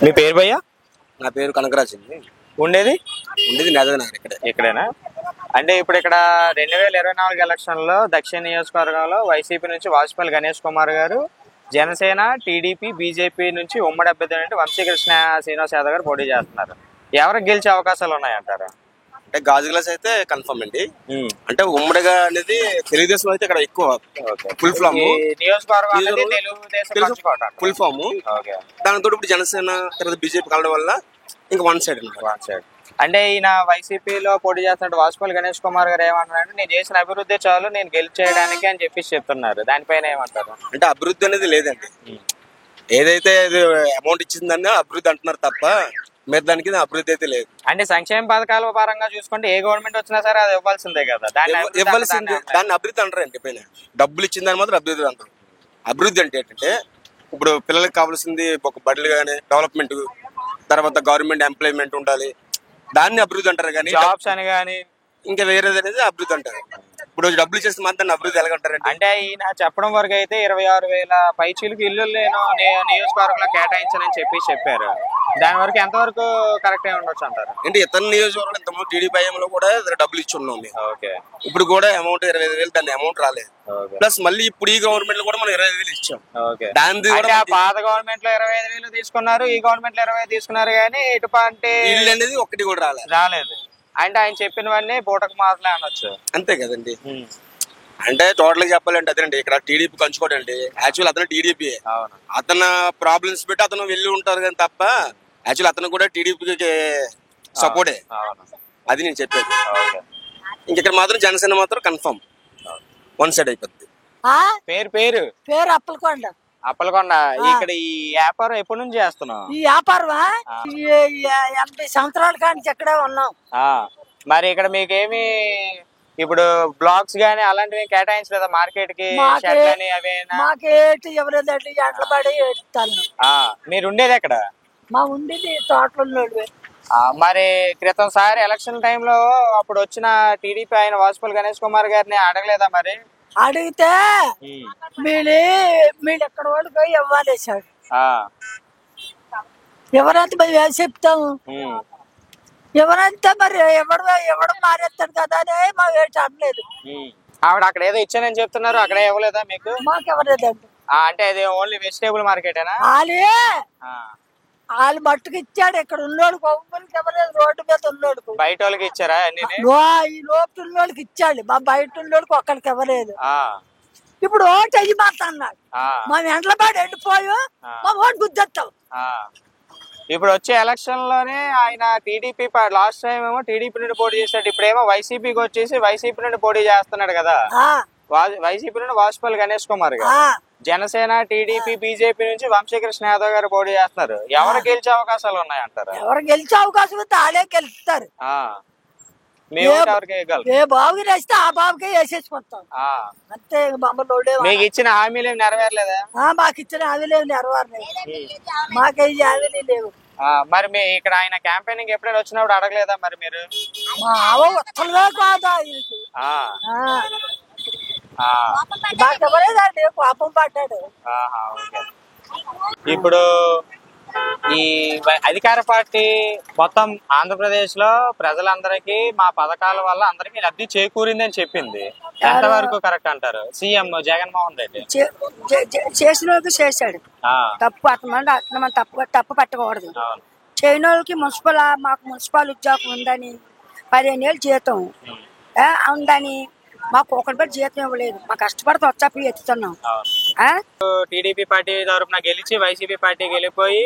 మీ పేరు భయ్యా? నా పేరు కనకరాజ్ అండి. ఉండేది నగర్ ఇక్కడేనా? అంటే ఇప్పుడు ఇక్కడ 2024 ఎలక్షన్లో దక్షిణ నియోజకవర్గంలో వైసీపీ నుంచి వాజ్పేయి గణేష్ కుమార్ గారు, జనసేన, టీడీపీ, బీజేపీ నుంచి ఉమ్మడి అభ్యర్థి అంటే వంశీకృష్ణ శ్రీనివాస్ యాదవ్ గారు పోటీ చేస్తున్నారు. ఎవరికి గెలిచే అవకాశాలు ఉన్నాయంటారు? అంటే గాజు గ్లాస్ అయితే కన్ఫర్మ్ అండి. అంటే ఉమ్మడిగా అనేది తెలుగుదేశం అయితే ఇక్కడ ఎక్కువ ఫుల్ ఫామ్ ఫుల్ ఫామ్. దానితో ఇప్పుడు జనసేన తర్వాత బీజేపీ కలవడం వల్ల ఇంకా వన్ సైడ్. అంటే ఈయన వైసీపీలో పోటీ చేస్తున్నట్టు వాజ్పేయి గణేష్ కుమార్ గారు ఏమంటున్నారు, నేను చేసిన అభివృద్ధి చాలు నేను గెలిచేయడానికి అని చెప్పేసి చెప్తున్నారు. దానిపైన ఏమంటారు? అంటే అభివృద్ధి అనేది లేదండి. ఏదైతే అమౌంట్ ఇచ్చిందని అభివృద్ధి అంటున్నారు తప్ప మీరు దానికి అభివృద్ధి అయితే లేదు. అంటే సంక్షేమ పథకాల పరంగా చూసుకుంటే ఏ గవర్నమెంట్ వచ్చినా సరే అది ఇవ్వాల్సిందే కదా. ఇవ్వాల్సిందే. దాన్ని అభివృద్ధి అంటారండి. పైన డబ్బులు ఇచ్చిన దాని మాత్రం అభివృద్ధి అంటారు. అభివృద్ధి అంటే ఏంటంటే ఇప్పుడు పిల్లలకి కావాల్సింది ఒక బడులు కానీ డెవలప్మెంట్, తర్వాత గవర్నమెంట్ ఎంప్లాయ్మెంట్ ఉండాలి, దాన్ని అభివృద్ధి అంటారు. కానీ జాబ్స్ అని కానీ ఇంకా వేరేది అనేది అభివృద్ధి అంటారు. ఇప్పుడు డబ్బులు ఇచ్చేస్తే మాత్రం అభివృద్ధి ఎలాగంటారండి? అంటే ఈయన చెప్పడం వరకు అయితే 26,000 పైచీలకు ఇల్లు నేను నియోజకవర్గంలో కేటాయించానని చెప్పారు. దాని వరకు ఎంతవరకు కరెక్ట్ అయి ఉండొచ్చు అంటారు? అంటే ఇతర నియోజకవర్గంలో ఇంతకుముందు టీడీపీ లో కూడా డబ్బులు ఇచ్చి ఉన్నాం. ఇప్పుడు కూడా అమౌంట్ 25,000, దాని అమౌంట్ రాలేదు. ప్లస్ మళ్ళీ ఇప్పుడు ఈ గవర్నమెంట్ లో కూడా మనం 25,000 ఇచ్చాం. పాత గవర్నమెంట్ లో 25,000 తీసుకున్నారు, ఈ గవర్నమెంట్ లో 20,000 తీసుకున్నారు, కానీ ఎటువంటి ఇల్లు అనేది ఒకటి కూడా రాలేదు. అంటే ఆయన చెప్పినవన్నీ బూటకు మాటలే అనొచ్చు. అంతే కదండి. అంటే టోటల్ గా చెప్పాలంటే అదేనండి, ఇక్కడ టీడీపీ కంచుకోడండి. యాక్చువల్ అతను టీడీపీ, అతను ప్రాబ్లమ్స్ పెట్టి అతను వెళ్ళి ఉంటారు కానీ తప్ప యాక్చువల్ అతను కూడా టీడీపీకి సపోర్టే. అది నేను చెప్పేది. ఇంకెక్కడ మాత్రం జనసేన మాత్రం కన్ఫర్మ్ వన్ సైడ్ అయిపోద్ది. పేరు అప్పలకొండ. అప్పలకొండ. ఇక్కడ ఈ వ్యాపారం ఎప్పటి నుంచి చేస్తున్నావు? ఈ వ్యాపారం 80 సంవత్సరాల కానీ ఇక్కడే ఉన్నాం. మరి ఇక్కడ మీకేమి ఇప్పుడు బ్లాక్స్ గానీ అలాంటివి కేటాయించలేదా మార్కెట్ కి? మీరు ఉండేది ఎక్కడ? మా ఉండేది తోటలో. మరి క్రితం సారి ఎలక్షన్ టైంలో అప్పుడు వచ్చిన టీడీపీ ఆయన వాజ్పేయి గణేష్ కుమార్ గారిని అడగలేదా? మరి అడిగితే మీరు ఎక్కడ వాళ్ళు పోయి ఇవ్వాలేసాడు. ఎవరైతే చెప్తాము, ఎవరైతే మరి ఎవడం మారేస్తాడు కదా అని మా ఏటి అనలేదు. ఆవిడ అక్కడ ఏదో ఇచ్చానని చెప్తున్నారు, అక్కడే ఇవ్వలేదా మీకు? మాకు ఇవ్వలేదండి. అంటే అది ఓన్లీ వెజిటేబుల్ మార్కెటేనా? వాళ్ళు మట్టుకు ఇచ్చాడు. ఇక్కడ ఉన్నోడు కొవ్వులకి ఇవ్వలేదు, రోడ్డు మీద ఉన్నోడు. బయట వాళ్ళకి ఇచ్చారా? ఈ లోపు ఉన్నోడికి ఇచ్చాడు, మా బయట ఉన్నోడికి ఒక్కడికి ఇవ్వలేదు. ఇప్పుడు ఓటు అయ్యమంట అన్నాడు. మా వెంటల పాటు ఎండిపోయా మా ఓటు గుద్దేస్తాం. ఇప్పుడు వచ్చే ఎలక్షన్ లోనే ఆయన టీడీపీ లాస్ట్ టైం ఏమో టీడీపీ నుండి పోటీ చేశాడు, ఇప్పుడేమో వైసీపీకి వచ్చేసి వైసీపీ నుండి పోటీ చేస్తున్నాడు కదా. వైసీపీ నుండి వాజ్పేయి గణేష్ కుమార్ గారు, జనసేన, టీడీపీ, బీజేపీ నుంచి వంశీకృష్ణ యాదవ్ గారు పోటీ చేస్తున్నారు. ఎవరు గెలిచే అవకాశాలు ఉన్నాయంటారు? ఎవరు గెలిచే అవకాశం అయితే వాళ్ళే గెలుస్తారు. ఏ బాబుకి వేస్తే ఆ బాబుకే వేసేసుకుంటాం అంతే. మీకు ఇచ్చిన హామీలు ఏమి నెరవేరలేదా? మాకు ఇచ్చిన హామీలు ఏమి నెరవేరలేదు. మాకే హామీలు లేవు. మరి మీ ఇక్కడ ఆయన క్యాంపెయినింగ్ ఎప్పుడైనా వచ్చినప్పుడు అడగలేదా మరి మీరు? మా ఆవ వస్తలే కాదా మాకెవలేదండి, పాపం పడ్డాడు. ఇప్పుడు ఈ అధికార పార్టీ మొత్తం ఆంధ్రప్రదేశ్ లో ప్రజలందరికీ మా పథకాల వల్ల అందరికి లబ్ధి చేకూరిందని చెప్పింది. ఎంతవరకు కరెక్ట్ అంటారు? సీఎం జగన్మోహన్ రెడ్డి చేసిన వాళ్ళకి చేశాడు తప్పు. అతను తప్పు పట్టకూడదు. చేయని వాళ్ళకి మాకు మున్సిపల్ ఉద్యోగం ఉందని 15 ఏళ్ళు జీతం ఉందని మాకు ఒకటి పెట్టి జీతం ఇవ్వలేదు. మా కష్టపడితే వచ్చాపి ఎత్తుతున్నాం. టీడీపీ పార్టీ తరఫున గెలిచి వైసీపీ పార్టీకి వెళ్ళిపోయి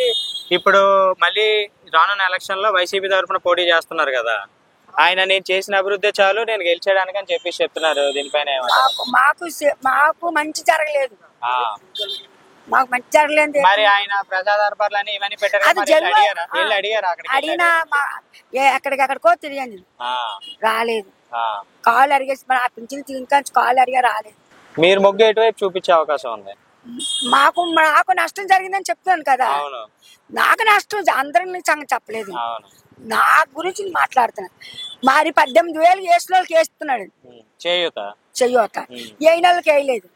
ఇప్పుడు మళ్ళీ రానున్న ఎలక్షన్ లో వైసీపీ తరఫున పోటీ చేస్తున్నారు కదా. ఆయన నేను చేసిన అభివృద్ధి చాలు నేను గెలిచేయడానికి అని చెప్పేసి చెప్తున్నారు. దీనిపైన మాకు మంచి జరగలేదు. మాకు మంచి జరగలేదు. మరి ఆయన ప్రజా దర్బార్లని ఇవన్నీ పెట్టారు, అడిగినా ఎక్కడికో తిరిగాను, రాలేదు. కాలు అడిగేసి ఆ పింఛన్ ఇంకా కాలు అడిగా రాలేదు. మీరు మొగ్గు ఎటువైపు చూపించే అవకాశం ఉంది? నాకు నష్టం జరిగిందని చెప్తాను కదా. నాకు నష్టం అందరినీ సంగతి చెప్పలేదు, నా గురించి మాట్లాడుతున్నాను. మరి 18,000 వేసిన వాళ్ళకి వేస్తున్నాడు. చెయ్యొత ఏ నెలకి వేయలేదు.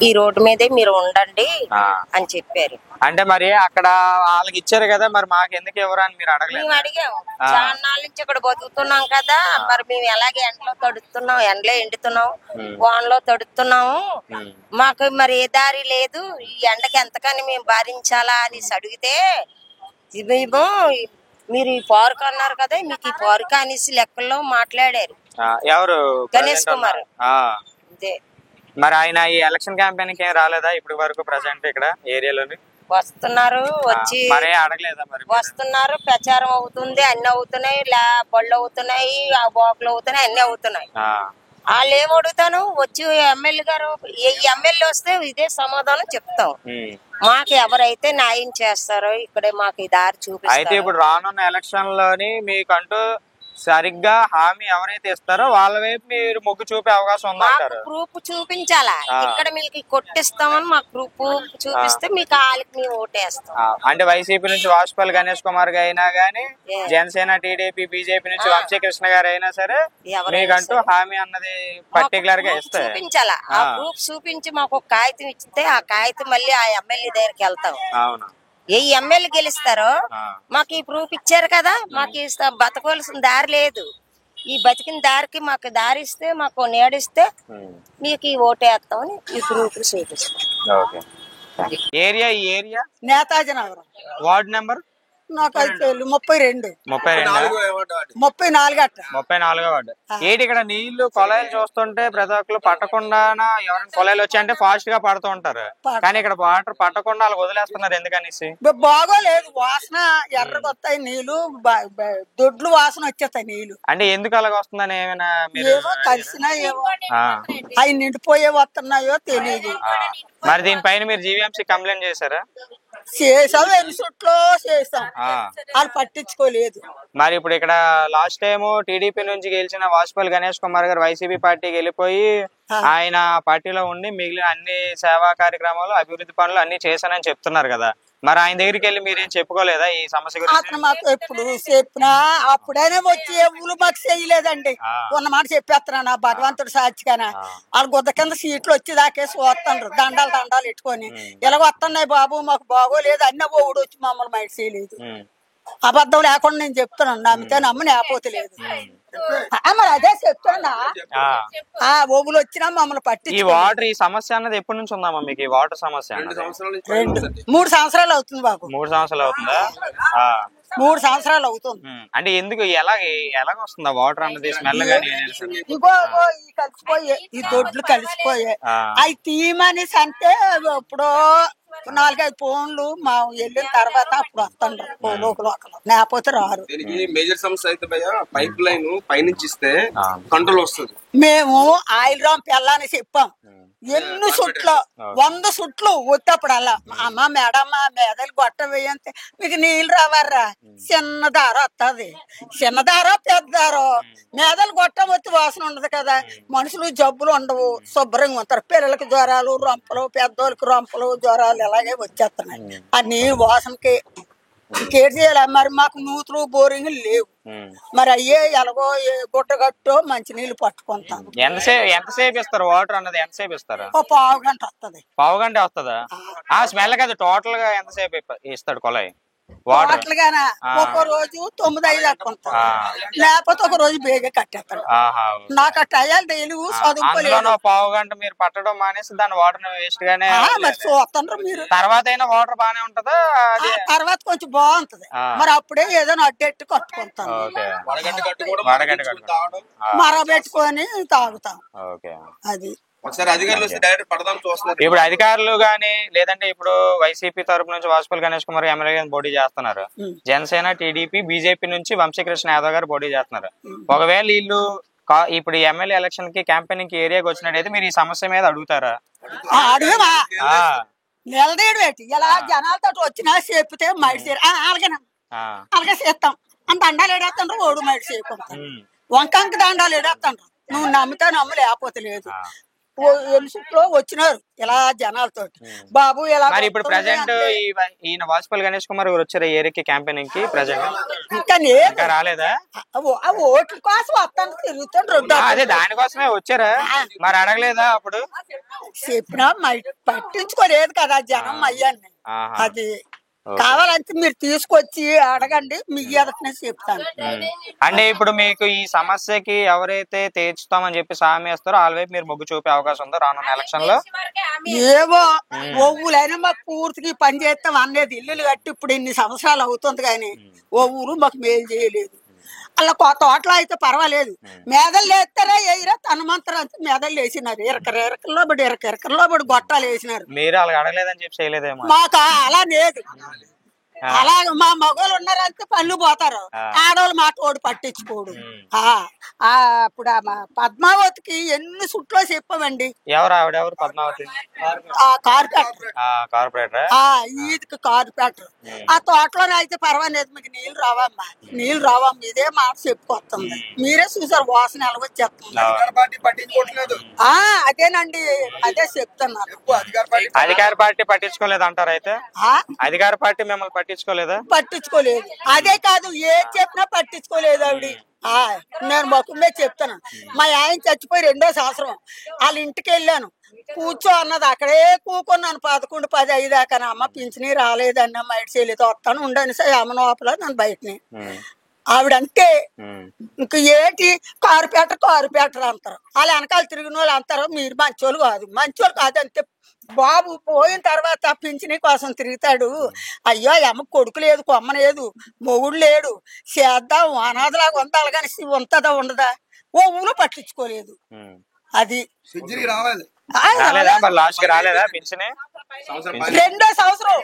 ఈ రోడ్డు మీదే మీరు ఉండండి అని చెప్పారు. అంటే మరి అక్కడ వాళ్ళకి ఇచ్చారు కదా, మరి మాకు ఎందుకు ఎవరు అని మీరు అడగలేదు? మేము అడిగాము, చాలా నాళ్ళ నుంచి ఇక్కడ బతుకుతున్నాం కదా, మరి మేము ఎలాగే ఎండలో తడుస్తున్నాం, ఎండలో ఎండుతున్నాం, వానలో తడుస్తున్నాము, మాకు మరి ఏ దారి లేదు, ఈ ఎండకి ఎంతకని మేము భరించాలా అని అడిగితే మేము మీరు ఈ పార్క్ అన్నారు కదా, మీకు ఈ పార్క్ అనేసి లెక్కల్లో మాట్లాడారు. ఎవరు? గణేష్ కుమార్. అంతే. మరి ఆయన ఈ ఎలక్షన్ క్యాంపెయిన్ కి ఏం రాలేదా ఇప్పుడు వరకు ప్రెసెంట్ ఇక్కడ ఏరియాలోని? వస్తున్నారు, వచ్చి మరే అడగలేదా? మరి వస్తున్నారు, ప్రచారం అవుతుంది, అన్ని అవుతున్నాయి, బళ్ళు అవుతున్నాయి, ఆ బాకులు అవుతున్నాయి, అన్ని అవుతున్నాయి. వాళ్ళు ఏం అడుగుతాను, వచ్చి ఎమ్మెల్యే గారు ఎమ్మెల్యే వస్తే ఇదే సమాధానం చెప్తాం. మాకు ఎవరైతే న్యాయం చేస్తారో ఇక్కడే మాకు ఈ దారి చూపిస్తారు. అయితే ఇప్పుడు రానున్న ఎలక్షన్ లోని మీకంటూ సరిగ్గా హామీ ఎవరైతే ఇస్తారో వాళ్ళ వైపు మీరు మొగ్గు చూపే అవకాశం ఉందంటారు? ప్రూఫ్ చూపించాలా, ఇక్కడ మీకు కొట్టిస్తామని మాకు ప్రూఫ్ చూపిస్తే మీకు వాళ్ళకి మేము ఓటేస్తాం. అంటే వైసీపీ నుంచి వాజ్పేయి గణేష్ కుమార్ గారు అయినా గానీ, జనసేన, టీడీపీ, బీజేపీ నుంచి వంశీకృష్ణ గారు అయినా సరే మీకంటూ హామీ అన్నది పర్టికులర్ గా ఇస్తే చూపించాలా. ఆ ప్రూఫ్ చూపించి మాకు ఒక కాగితం ఇస్తే ఆ కాగితం మళ్ళీ ఆ ఎమ్మెల్యే దగ్గరికి వెళ్తాం. అవును. ఏ ఎమ్మెల్యే గెలుస్తారో మాకు ఈ ప్రూఫ్ ఇచ్చారు కదా, మాకు బతకవలసిన దారి లేదు, ఈ బతికిన దారికి మాకు దారి ఇస్తే, మాకు నీడిస్తే మీకు ఈ ఓటేస్తామని ఈ ప్రూఫ్ చూపిస్తాం. ఏరియా ఈ ఏరియా నేతాజీ నగరం. వార్డ్ నెంబర్ నాకు 32. 34 అట్ట. 34వ వార్డు. ఏంటి ఇక్కడ నీళ్లు కొలాయిలు చూస్తుంటే ప్రతి ఒక్కరు పట్టకుండా, ఎవరైనా కొలాయిలు వచ్చాయంటే ఫాస్ట్ గా పడుతూ ఉంటారు, కానీ ఇక్కడ వాటర్ పట్టకుండా వాళ్ళు వదిలేస్తున్నారు ఎందుకనేసి? బాగోలేదు, వాసన ఎర్రగొస్తాయి నీళ్లు, దొడ్లు వాసన వచ్చేస్తాయి నీళ్లు. అంటే ఎందుకు అలాగ వస్తుందని ఏమైనా మీరు కలిసినా ఏమో అవి నిండిపోయే వస్తున్నాయో తెలియదు. మరి దీనిపైన మీరు జీవీఎంసీ కంప్లైంట్ చేశారా? చేసాం, ఎన్ని చుట్లో చేసాం, వాళ్ళు పట్టించుకోలేదు. మరి ఇప్పుడు ఇక్కడ లాస్ట్ టైం టీడీపీ నుంచి గెలిచిన వాజ్పేయి గణేష్ కుమార్ గారు వైసీపీ పార్టీకి వెళ్ళిపోయి ఆయన పార్టీలో ఉండి మిగిలిన అన్ని సేవా కార్యక్రమాలు, అభివృద్ధి పనులు అన్ని చేశానని చెప్తున్నారు కదా, మరి ఆయన దగ్గరికి వెళ్ళి మీరేం చెప్పుకోలేదా ఈ సమస్య గురించి? అతను మాకు ఎప్పుడు చెప్పినా అప్పుడైనా వచ్చి ఎవరు మాకు చేయలేదండి. ఉన్నమాట చెప్పేస్తున్నాను, భగవంతుడు సాక్షిగానా. వాళ్ళు గుద్ద కింద సీట్లు వచ్చి దాకేసి వస్తుండ్రు, దండాలు పెట్టుకొని, ఇలా వస్తున్నాయి బాబు మాకు బాగోలేదు అన్న ఓడు వచ్చి మమ్మల్ని మైట్ చేయలేదు. అబద్ధం లేకుండా నేను చెప్తున్నాను, నమ్మితే నమ్మని ఆపోతలేదు. మరి అదే చెప్తున్నా, ఓగులు వచ్చినా మమ్మల్ని పట్టి. ఈ వాటర్ ఈ సమస్య అన్నది ఎప్పటి నుంచి ఉందమ్మా మీకు? ఈ వాటర్ సమస్య 3 సంవత్సరాలు అవుతుంది బాబు. 3 సంవత్సరాలు అవుతుందా? 3 సంవత్సరాలు అవుతుంది. అంటే ఎందుకు ఎలాగ వస్తుందా వాటర్ అన్నది స్మెల్ గానీ? ఇగో ఈ కలిసిపోయే, ఈ దొడ్లు కలిసిపోయే, అవి తీయమనేసి అంటే ఇప్పుడు 4-5 ఫోన్లు మా వెళ్ళిన తర్వాత అప్పుడు వస్తుండ్రు లోకల్, లేకపోతే రారు. మేజర్ సమస్య అయితే పైప్ లైన్ పైనుంచి ఇస్తే కంట్రోల్ వస్తుంది. మేము ఆయిల్ రాంప్ వెళ్ళాలని చెప్పాం, ఎన్ని సుట్లు 100 సుట్లు వచ్చేప్పుడల్లా అమ్మ మేడమ్మ మేదలు గొట్ట వేయంతే మీకు నీళ్ళు రావర్రా, చిన్న దార వస్తుంది, చిన్న దార పెద్ద దారో, మేదలు గొట్ట వచ్చి వాసన ఉండదు కదా, మనుషులు జబ్బులు ఉండవు, శుభ్రంగా ఉంటారు. పిల్లలకి జ్వరాలు, రొంపలు, పెద్దోళ్ళకి రొంపలు, జ్వరాలు ఇలాగే వచ్చేస్తున్నాయి. ఆ నీళ్ళు వాసనకి ఇంకేం చేయాలి? మరి మాకు నూతులు బోరింగ్ లేవు, మరి అయ్యే ఎలాగో గుట్టగట్టో మంచి నీళ్లు పట్టుకుంటాం. ఎంతసేపు ఇస్తారు వాటర్ అన్నది? ఎంతసేపు ఇస్తారు? 1/2 గంట వస్తుంది. 1/2 గంట వస్తుందా? ఆ స్మెల్ కదా టోటల్ గా ఎంతసేపు ఇస్తాడు కొలాయి వాటర్? ఒక రోజు 9-5 అట్టుకుంటాం, లేకపోతే ఒక రోజు బేగా కట్టేస్తాడు. నాకు ఆ టయాలు తెలియదు, చదువుకోలేదు. 1/2 గంట మీరు పట్టడం మానేసి దాని వాటర్ వేస్ట్ గానే మరి చూస్తుండ్రు మీరు. తర్వాత అయినా వాటర్ బానే ఉంటదా? తర్వాత కొంచెం బాగుంటది, మరి అప్పుడే ఏదైనా అడ్డెట్టు కట్టుకుంటాం, మరబెట్టుకొని తాగుతాం. అది ఇప్పుడు అధికారులు గాని, లేదంటే ఇప్పుడు వైసీపీ తరపు నుంచి వాజ్పేయి గణేష్ కుమార్ ఎమ్మెల్యే పోటీ చేస్తున్నారు, జనసేన, టీడీపీ, బీజేపీ నుంచి వంశీకృష్ణ యాదవ్ గారు పోటీ చేస్తున్నారు. ఒకవేళ వీళ్ళు ఇప్పుడు ఎమ్మెల్యే ఎలక్షన్ కి క్యాంపెయినింగ్ కి ఏరియాకి వచ్చినట్టయితే మీరు ఈ సమస్య మీద అడుగుతారా? అడుగుమా, నిలదీయడం ఏంటి? ఇలా జనాలతో వచ్చినా చెప్తే మైట్ అలాగే చేస్తాం. అంత దండాలు ఏడేస్తాండ్రు, ఓడు మైట్ చేయకుండా వంకంక దండాలు ఏడేస్తాండ్రు. నువ్వు నమ్మితే నమ్ము, లేకపోతే లేదు. ఎలుసుట్లో వచ్చినారు ఇలా జనాలతో బాబు ఇలా మరి ఇప్పుడు ప్రజెంట్ ఈయన వాసుపల్లి గణేష్ కుమార్ గారు వచ్చారు ఏరియాకి క్యాంపెయినింగ్ కి ప్రజెంట్ ఇంకా రాలేదా? ఓట్ల కోసం వస్తాను తిరుగుతాడు అదే దానికోసమే వచ్చారా మరి అడగలేదా అప్పుడు? చెప్పినా పట్టించుకోలేదు కదా జనం అయ్యాన్ని. అది కావాలంటే మీరు తీసుకొచ్చి అడగండి మీ ఎదటనే చెప్తాను. అంటే ఇప్పుడు మీకు ఈ సమస్యకి ఎవరైతే తీర్చుతామని చెప్పి హామీ వేస్తారో వాళ్ళవైపు మీరు మొగ్గు చూపే అవకాశం ఉందో రానున్న ఎలక్షన్ లో? ఏవో ఒవ్వులైనా మాకు పూర్తిగా పని చేస్తాం అనేది ఇల్లులు కట్టి ఇప్పుడు ఇన్ని సంవత్సరాలు అవుతుంది కానీ ఓ ఊరు మాకు మేలు చేయలేదు. అలా తోటలో అయితే పర్వాలేదు, మేదలు వేస్తారా వేయరా తనమంతరం మేదలు వేసినారు, ఇరకలో బడి గొట్టాలు వేసినారు. మీరు వాళ్ళకి అడగలేదని చెప్పి చేయలేదేమో? మాకు అలా లేదు. అలాగే మా మగవాళ్ళు ఉన్నారంటే పళ్ళు పోతారు, ఆడవాళ్ళు మాట ఓడి పట్టించుకోడు. అప్పుడు పద్మావతికి ఎన్ని సుట్లో చెప్పామండి. ఎవరు ఆవిడ? ఎవరు పద్మావతి? కార్పొరేటర్. ఈదికి కార్పొరేటర్. ఆ తోటలోనే అయితే పర్వాలేదు, మీకు నీళ్ళు రావమ్మా, నీళ్ళు రావమ్మా, ఇదే మాట చెప్పుకొస్తుంది. మీరే చూసారు వాసన ఎలాగొచ్చేస్తుంది. అదేనండి, అదే చెప్తున్నారు. అధికార పార్టీ పట్టించుకోలేదు అంటారు అయితే? అధికార పార్టీ మిమ్మల్ని పట్టించుకోలేదు. అదే కాదు, ఏ చెప్పినా పట్టించుకోలేదు ఆవిడ. నేను మొక్కమే చెప్తాను. మా ఆయన చచ్చిపోయి 2వ సంవత్సరం వాళ్ళ ఇంటికి వెళ్ళాను, కూర్చో అన్నది, అక్కడే కూకున్నాను 11, 10, 5 దాకా. అమ్మ పింఛనీ రాలేదన్న మైట్ చేయలేదు, వస్తాను ఉండని అమ్మ లోపల నన్ను బయటని. ఆవిడంటే ఇంక ఏంటి కారుపేటర్ అంటారు, వాళ్ళ వెనకాల తిరిగిన వాళ్ళు అంటారు మీరు మంచోళ్ళు కాదు అంతే. బాబు పోయిన తర్వాత పింఛనీ కోసం తిరుగుతాడు. అయ్యో అమ్మ కొడుకు లేదు, కొమ్మ లేదు, మొగుడు లేడు, చేద్దాం అనాథలాగా ఉండాలి కానీ ఉంటుందా ఉండదా? ఓ ఊరు పట్టించుకోలేదు. అది 2వ సంవత్సరం